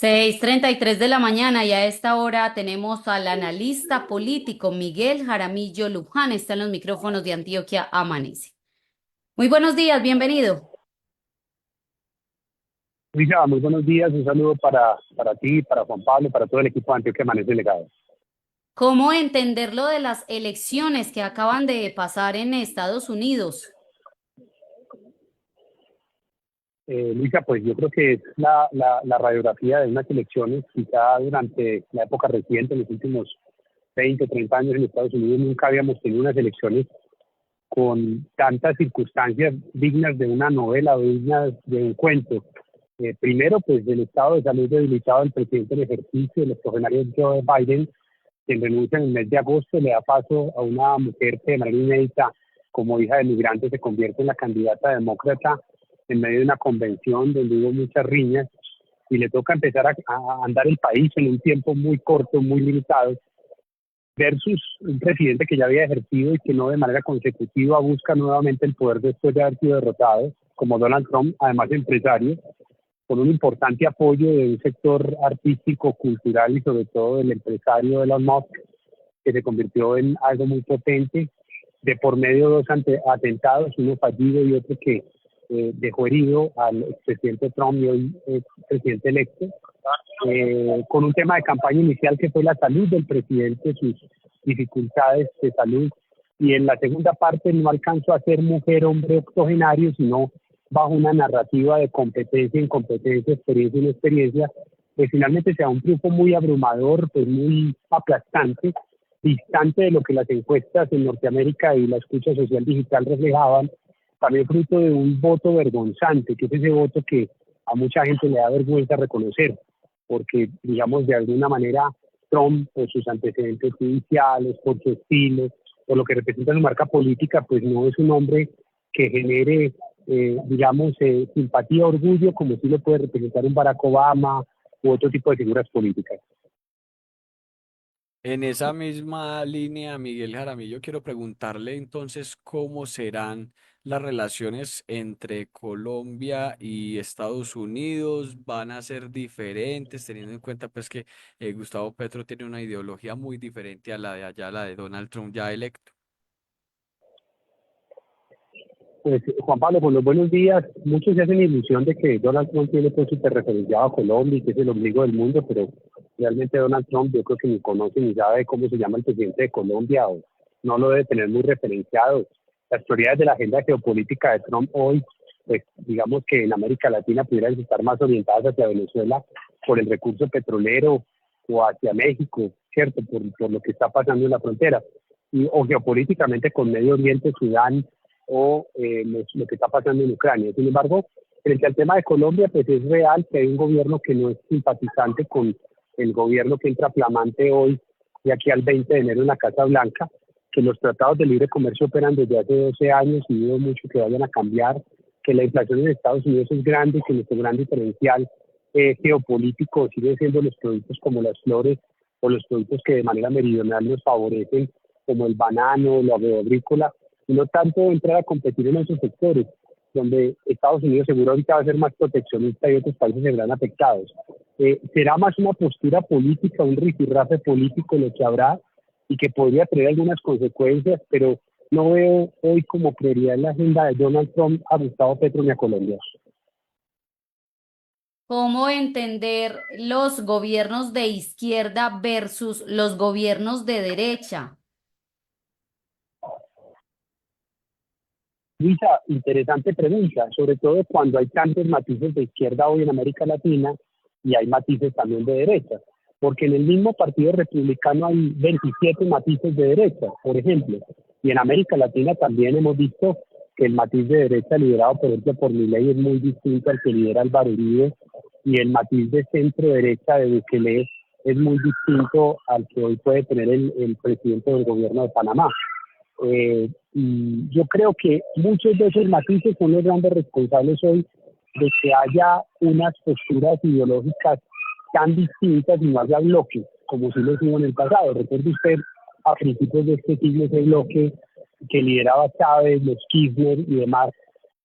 6:33 de la mañana y a esta hora tenemos al analista político Miguel Jaramillo Luján. Está en los micrófonos de Antioquia Amanece. Muy buenos días, bienvenido. Luisa, muy buenos días, un saludo para ti, para Juan Pablo, para todo el equipo de Antioquia Amanece Delegado. ¿Cómo entender lo de las elecciones que acaban de pasar en Estados Unidos? Luisa, pues yo creo que es la radiografía de unas elecciones, quizá durante la época reciente, en los últimos 20, 30 años en Estados Unidos, nunca habíamos tenido unas elecciones con tantas circunstancias dignas de una novela o dignas de un cuento. Primero, pues el estado de salud debilitado del presidente en ejercicio, el octogenario Joe Biden, quien renuncia en el mes de agosto, le da paso a una mujer que de manera inédita, como hija de migrantes, se convierte en la candidata demócrata en medio de una convención donde hubo muchas riñas y le toca empezar a andar el país en un tiempo muy corto, muy limitado, versus un presidente que ya había ejercido y que no de manera consecutiva busca nuevamente el poder después de haber sido derrotado, como Donald Trump, además empresario, con un importante apoyo de un sector artístico, cultural y sobre todo del empresario Elon Musk, que se convirtió en algo muy potente, de por medio de dos atentados, uno fallido y otro que dejó herido al expresidente Trump y hoy presidente electo, con un tema de campaña inicial que fue la salud del presidente, sus dificultades de salud, y en la segunda parte no alcanzó a ser mujer, hombre octogenario, sino bajo una narrativa de competencia, incompetencia, experiencia, inexperiencia, pues finalmente se da un triunfo muy abrumador, pues muy aplastante, distante de lo que las encuestas en Norteamérica y la escucha social digital reflejaban, también fruto de un voto vergonzante, que es ese voto que a mucha gente le da vergüenza reconocer, porque, digamos, de alguna manera Trump, por sus antecedentes judiciales, por su estilo, por lo que representa su marca política, pues no es un hombre que genere, digamos, simpatía, orgullo, como sí lo puede representar un Barack Obama u otro tipo de figuras políticas. En esa misma línea, Miguel Jaramillo, quiero preguntarle entonces cómo serán las relaciones entre Colombia y Estados Unidos. ¿Van a ser diferentes, teniendo en cuenta pues que Gustavo Petro tiene una ideología muy diferente a la de allá, la de Donald Trump ya electo? Pues Juan Pablo, con los buenos días, muchos se hacen ilusión de que Donald Trump tiene pues súper referenciado a Colombia y que es el ombligo del mundo, pero realmente Donald Trump yo creo que ni conoce ni sabe cómo se llama el presidente de Colombia o no lo debe tener muy referenciado. Las prioridades de la agenda geopolítica de Trump hoy, pues digamos que en América Latina pudieran estar más orientadas hacia Venezuela por el recurso petrolero o hacia México, ¿cierto? Por lo que está pasando en la frontera. O geopolíticamente con Medio Oriente, Sudán, o lo que está pasando en Ucrania. Sin embargo, frente al tema de Colombia, pues es real que hay un gobierno que no es simpatizante con el gobierno que entra flamante hoy, de aquí al 20 de enero en la Casa Blanca, que los tratados de libre comercio operan desde hace 12 años y dudo mucho que vayan a cambiar, que la inflación en Estados Unidos es grande y que nuestro gran diferencial geopolítico sigue siendo los productos como las flores o los productos que de manera meridional nos favorecen, como el banano, lo agroagrícola, y no tanto entrar a competir en esos sectores, donde Estados Unidos seguro ahorita va a ser más proteccionista y otros países se verán afectados. Será más una postura política, un rifirrafe político lo que habrá y que podría traer algunas consecuencias, pero no veo hoy como prioridad en la agenda de Donald Trump a Gustavo Petro ni a Colombia. ¿Cómo entender los gobiernos de izquierda versus los gobiernos de derecha? Luisa, interesante pregunta, sobre todo cuando hay tantos matices de izquierda hoy en América Latina y hay matices también de derecha, porque en el mismo partido republicano hay 27 matices de derecha, por ejemplo, y en América Latina también hemos visto que el matiz de derecha liderado, por ejemplo, por Milei es muy distinto al que lidera Álvaro Uribe, y el matiz de centro derecha de Bukele es muy distinto al que hoy puede tener el presidente del gobierno de Panamá. Y yo creo que muchos de esos matices son los grandes responsables hoy de que haya unas posturas ideológicas tan distintas y no haya bloques, como si lo hubo en el pasado. Recuerde usted, a principios de este siglo, ese bloque que lideraba Chávez, los Kirchner y demás,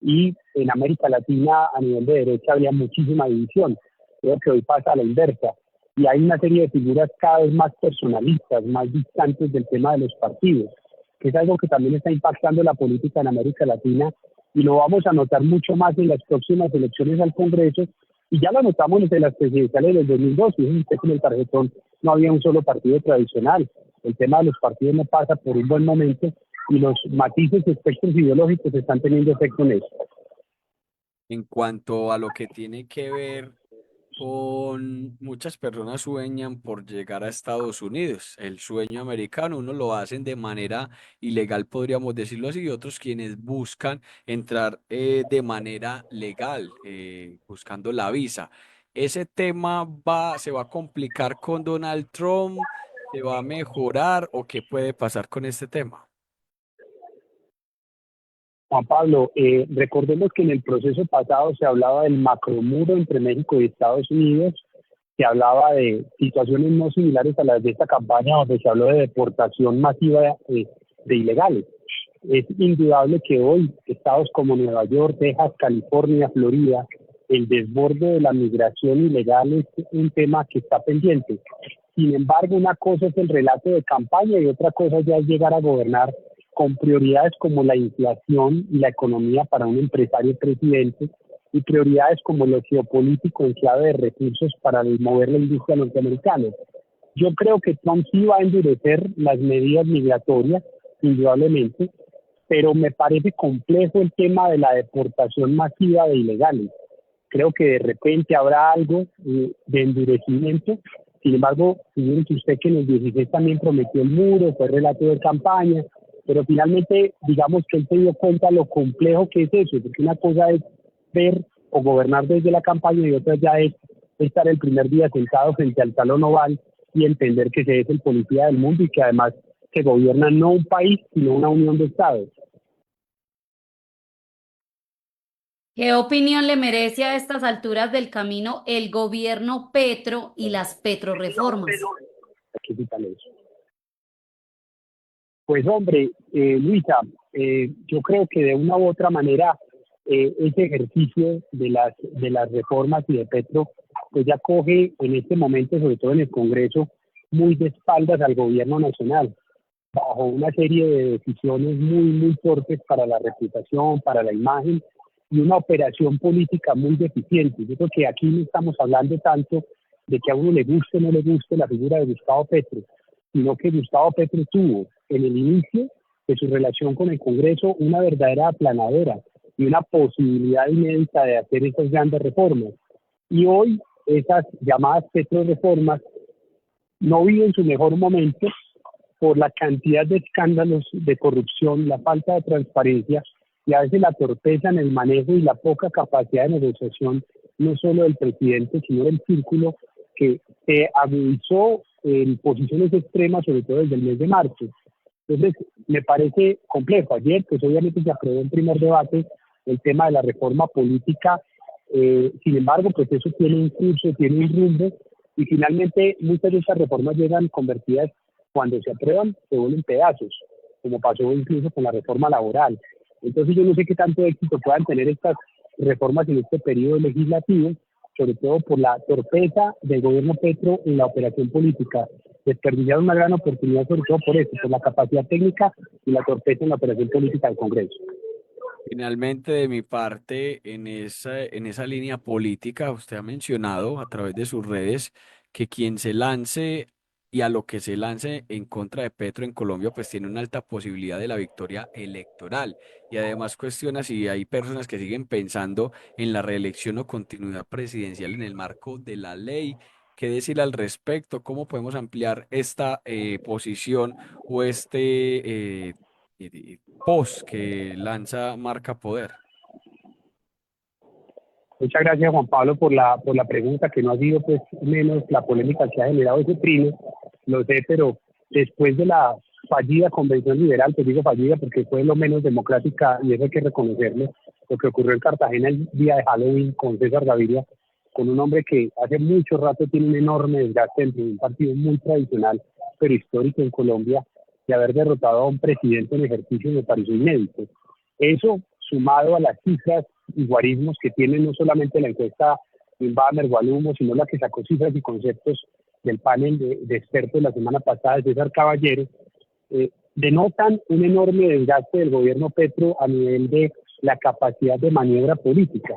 y en América Latina a nivel de derecha había muchísima división. Creo que hoy pasa a la inversa y hay una serie de figuras cada vez más personalistas, más distantes del tema de los partidos, que es algo que también está impactando la política en América Latina y lo vamos a notar mucho más en las próximas elecciones al Congreso y ya lo notamos desde las presidenciales del 2002. Y usted con el tarjetón no había un solo partido tradicional. El tema de los partidos no pasa por un buen momento y los matices y espectros ideológicos están teniendo efecto en eso. En cuanto a lo que tiene que ver con muchas personas sueñan por llegar a Estados Unidos, el sueño americano, unos lo hacen de manera ilegal, podríamos decirlo así, y otros quienes buscan entrar de manera legal, buscando la visa. ¿Ese tema se va a complicar con Donald Trump? ¿Se va a mejorar o qué puede pasar con este tema? Juan Pablo, recordemos que en el proceso pasado se hablaba del macromuro entre México y Estados Unidos, se hablaba de situaciones no similares a las de esta campaña, donde se habló de deportación masiva de ilegales. Es indudable que hoy estados como Nueva York, Texas, California, Florida, el desborde de la migración ilegal es un tema que está pendiente. Sin embargo, una cosa es el relato de campaña y otra cosa ya es llegar a gobernar con prioridades como la inflación y la economía para un empresario presidente y prioridades como lo geopolítico en clave de recursos para mover la industria norteamericana. Yo creo que Trump sí va a endurecer las medidas migratorias, indudablemente, pero me parece complejo el tema de la deportación masiva de ilegales. Creo que de repente habrá algo de endurecimiento. Sin embargo, fíjense usted que en el 16 también prometió el muro, fue relato de campaña, pero finalmente digamos que él se dio cuenta lo complejo que es eso, porque una cosa es ver o gobernar desde la campaña y otra ya es estar el primer día sentado frente al salón oval y entender que se es el policía del mundo y que además se gobierna no un país, sino una unión de estados. ¿Qué opinión le merece a estas alturas del camino el gobierno Petro y las petrorreformas? Aquí quitan eso. Pues hombre, Luisa, yo creo que de una u otra manera ese ejercicio de las reformas y de Petro, pues ya coge en este momento, sobre todo en el Congreso, muy de espaldas al gobierno nacional, bajo una serie de decisiones muy torpes para la reputación, para la imagen y una operación política muy deficiente. Yo creo que aquí no estamos hablando tanto de que a uno le guste o no le guste la figura de Gustavo Petro, sino que Gustavo Petro tuvo en el inicio de su relación con el Congreso una verdadera aplanadora y una posibilidad inédita de hacer esas grandes reformas. Y hoy esas llamadas petroreformas no viven su mejor momento por la cantidad de escándalos de corrupción, la falta de transparencia y a veces la torpeza en el manejo y la poca capacidad de negociación, no solo del presidente, sino del círculo, que se agudizó en posiciones extremas, sobre todo desde el mes de marzo. Entonces, me parece complejo. Ayer, pues obviamente se aprobó en primer debate el tema de la reforma política. Sin embargo, pues eso tiene un curso, tiene un rumbo, y finalmente muchas de estas reformas llegan convertidas, cuando se aprueban, se vuelven pedazos, como pasó incluso con la reforma laboral. Entonces yo no sé qué tanto éxito puedan tener estas reformas en este periodo legislativo, sobre todo por la torpeza del gobierno Petro en la operación política. Desperdiciaron una gran oportunidad, sobre todo por eso, por la capacidad técnica y la torpeza en la operación política del Congreso. Finalmente, de mi parte, en esa línea política, usted ha mencionado a través de sus redes que quien se lance y a lo que se lance en contra de Petro en Colombia, pues tiene una alta posibilidad de la victoria electoral. Y además cuestiona si hay personas que siguen pensando en la reelección o continuidad presidencial en el marco de la ley. ¿Qué decir al respecto? ¿Cómo podemos ampliar esta posición o post que lanza Marca Poder? Muchas gracias, Juan Pablo, por la pregunta, que no ha sido pues menos la polémica que ha generado ese trino, lo sé, pero después de la fallida convención liberal, te digo fallida porque fue lo menos democrática y eso hay que reconocerlo, lo que ocurrió en Cartagena el día de Halloween con César Gaviria, con un hombre que hace mucho rato tiene un enorme desgaste dentro de un partido muy tradicional, pero histórico en Colombia, de haber derrotado a un presidente en ejercicio me pareció inédito. Eso, sumado a las cifras y guarismos que tiene no solamente la encuesta Inbamer, Gualumo, sino la que sacó cifras y conceptos del panel de expertos la semana pasada, César Caballero, denotan un enorme desgaste del gobierno Petro a nivel de la capacidad de maniobra política.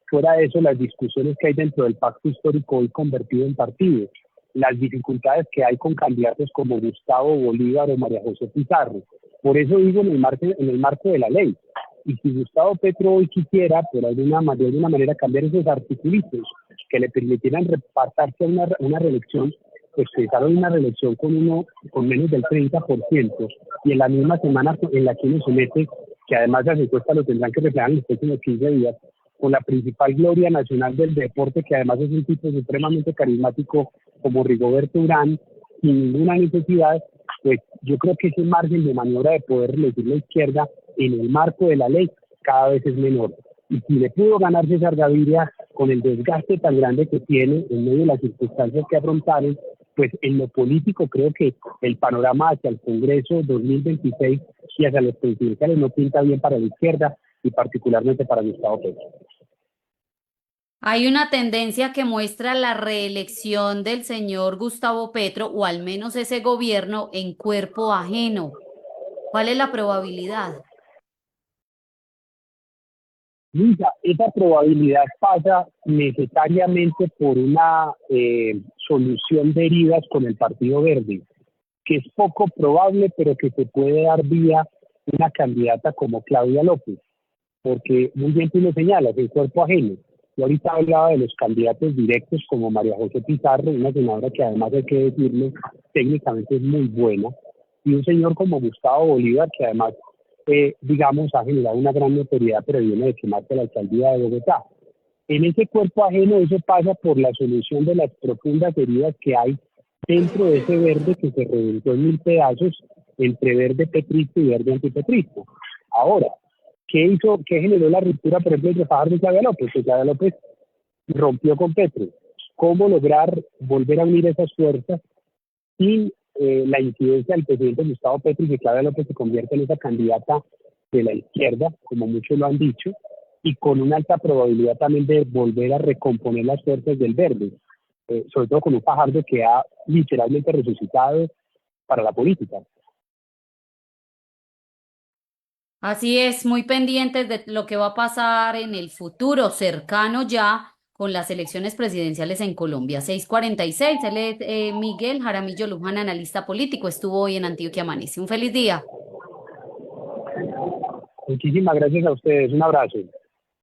Fuera de eso, las discusiones que hay dentro del pacto histórico hoy convertido en partido, las dificultades que hay con candidatos como Gustavo Bolívar o María José Pizarro. Por eso digo en el marco de la ley. Y si Gustavo Petro hoy quisiera, de alguna manera, cambiar esos articulitos que le permitieran repasarse a una reelección, pues pensaron una reelección con menos del 30%, y en la misma semana en la que uno se mete, que además las encuestas lo tendrán que reflejar en los próximos 15 días, con la principal gloria nacional del deporte, que además es un tipo supremamente carismático como Rigoberto Urán, sin ninguna necesidad, pues yo creo que ese margen de maniobra de poder elegir la izquierda en el marco de la ley cada vez es menor. Y si le pudo ganar César Gaviria con el desgaste tan grande que tiene en medio de las circunstancias que afrontaron, pues en lo político creo que el panorama hacia el Congreso 2026 y hacia los presidenciales no pinta bien para la izquierda y particularmente para Gustavo Petro. Hay una tendencia que muestra la reelección del señor Gustavo Petro, o al menos ese gobierno, en cuerpo ajeno. ¿Cuál es la probabilidad? Luisa, esa probabilidad pasa necesariamente por una solución de heridas con el Partido Verde, que es poco probable, pero que se puede dar vía una candidata como Claudia López, porque muy bien tú lo señalas, el cuerpo ajeno. Yo ahorita hablaba de los candidatos directos como María José Pizarro, una senadora que además hay que decirlo, técnicamente es muy buena, y un señor como Gustavo Bolívar, que además, digamos, ha generado una gran notoriedad, pero viene de quemarse la alcaldía de Bogotá. En ese cuerpo ajeno eso pasa por la solución de las profundas heridas que hay dentro de ese verde que se reventó en 1000 pedazos entre verde petrista y verde antipetrista. Ahora, ¿qué generó la ruptura, por ejemplo, entre Fajardo y Claudia López? Pues Claudia López rompió con Petro. ¿Cómo lograr volver a unir esas fuerzas sin la incidencia del presidente Gustavo Petro, y que Claudia López se convierta en esa candidata de la izquierda, como muchos lo han dicho, y con una alta probabilidad también de volver a recomponer las fuerzas del verde, sobre todo con un Fajardo que ha literalmente resucitado para la política? Así es, muy pendientes de lo que va a pasar en el futuro cercano ya con las elecciones presidenciales en Colombia. 6:46, él es Miguel Jaramillo Luján, analista político, estuvo hoy en Antioquia Amanece. Un feliz día. Muchísimas gracias a ustedes, un abrazo.